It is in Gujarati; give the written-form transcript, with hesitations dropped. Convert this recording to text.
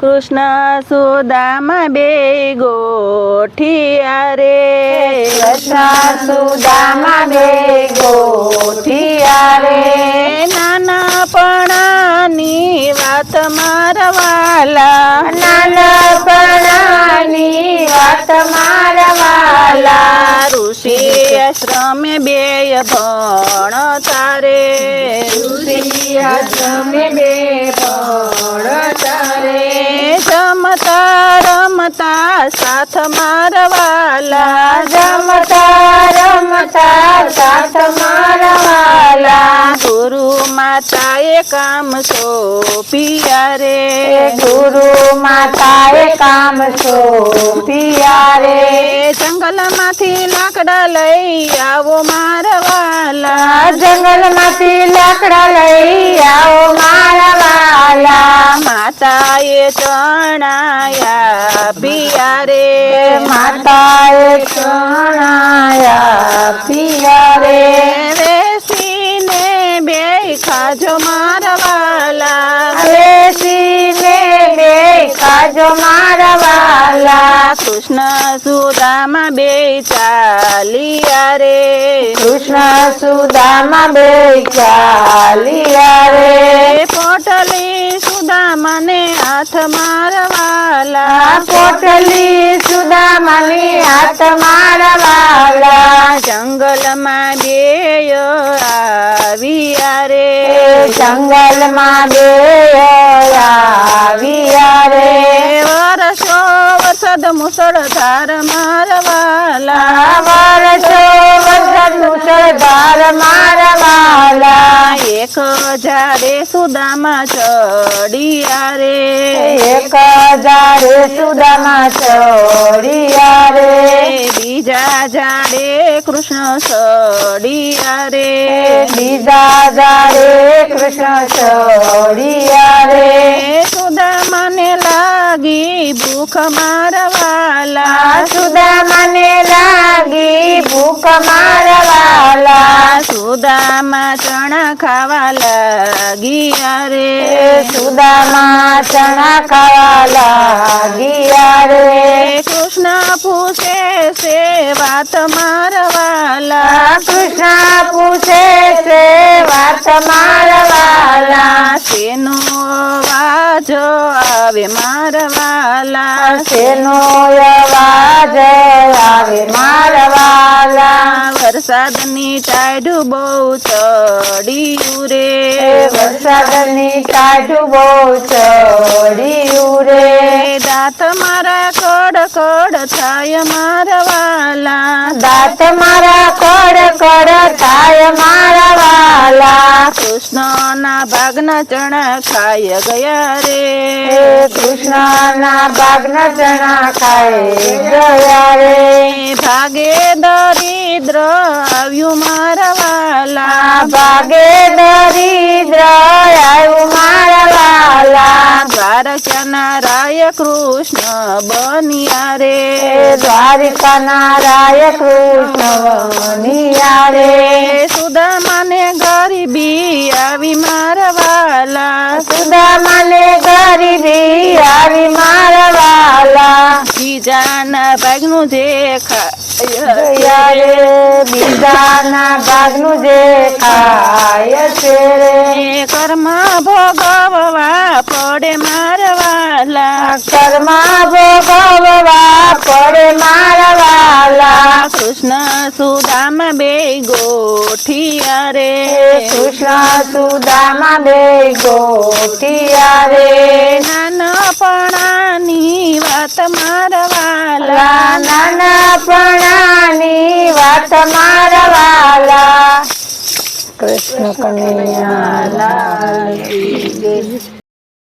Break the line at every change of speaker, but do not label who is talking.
કૃષ્ણ સુદામા બે ગોઠિયા રે,
કૃષ્ણ સુદામા બે ગોઠિયા રે,
નાનપણાની વાત મારા વાલા,
નાનપણાની વાત મારા વાલા,
ઋષિ આશ્રમે બે ભણતા રે,
ઋષિ આશ્રમે બે ભણતા રે,
જમતા રમતા સાથ મારા વાલા,
જમતા રમતા સાથ મારા વાલા,
ગુરુ માતાએ કામ સોંપ્યા રે,
ગુરુ માતાએ કામ સોંપ્યા રે,
જંગલમાંથી લાકડા લઈ આવો મારા વાલા,
જંગલમાંથી લાકડા લઈ આવો મારા વાલા,
માતાએ ચણાયા પિયા રે,
માતાએ ચણાયા પિયા રે,
વેસીને બે ખાજો મારા વાલા,
બેસીને બે ખાજો મારા વાલા,
કૃષ્ણ સુદામા બે ચાલિયા રે,
કૃષ્ણ સુદામા બે ચાલિયા રે,
પોટલી સુદામાને હાથ મારા વાલા,
પોટલી સુદામાની હાથ મારા વાલા,
જંગલમાં બે આવ્યા રે,
જંગલમાં બે આવ્યા રે,
વર્ષો વરસાદ મુસળધાર મારા વાલા,
વર્ષો વરસાદ મુસળધાર મારા વાલા,
એક ઝાડે સુદામા ચડિયા રે,
એક ઝાડે સુદામા ચડિયા રે,
બીજા ઝાડે કૃષ્ણ ચડિયા રે,
બીજા ઝાડે કૃષ્ણ ચડિયા રે,
સુદામાને લાગી ભૂખ મારા વાલા,
સુદામાને લાગી ભૂખ મારા વાલા,
સુદામા ચણા ખાવા લાગિયા રે,
સુદામા ચણા ખાવા લાગિયા રે,
કૃષ્ણ પૂછે છે વાત મારા વાલા,
કૃષ્ણ પૂછે છે વાત મારા વાલા,
શેનો અવાજ આવે મારા વાલા,
શેનો અવાજ આવે મારા વાલા,
વરસાદની ટાઢું બહુ ચડ્યું રે,
વરસાદની ટાઢું બહુ ચડ્યું રે,
દાંત મારા કડ કડ થાય મારા વાલા,
દાંત મારા કડ કડ થાય મારા વાલા,
કૃષ્ણના ભાગના ચણા ખાઈ ગયા રે,
કૃષ્ણના ભાગના ચણા ખાઈ ગયા રે,
ભાગે દરિદ્ર આવ્યું મારા વાલા,
ભાગે દરિદ્ર આવ્યું મારા વાલા,
દ્વારકાના રાય કૃષ્ણ બન્યા રે,
દ્વારિકાના રાય કૃષ્ણ બન્યા રે,
સુદામાને ગરીબી આવી મારા વાલા,
સુદામાને ગરીબી આવી મારા વાલા,
બીજાના ભાગનું જે ખાય
રે, બીજાના ભાગનું જે ખાય છે રે,
કર્મ ભોગવવા પડે મારા વાલા,
કર્મ ભોગવવા પડે મારા વાલા,
કૃષ્ણ સુદામા બે ગોઠિયા રે,
કૃષ્ણ સુદામા બે ગોઠિયા રે,
નાનપણાની વાત મારા વાલા,
નાનપણાની વાત મારા વાલા, કૃષ્ણ કનૈયા લાલ કી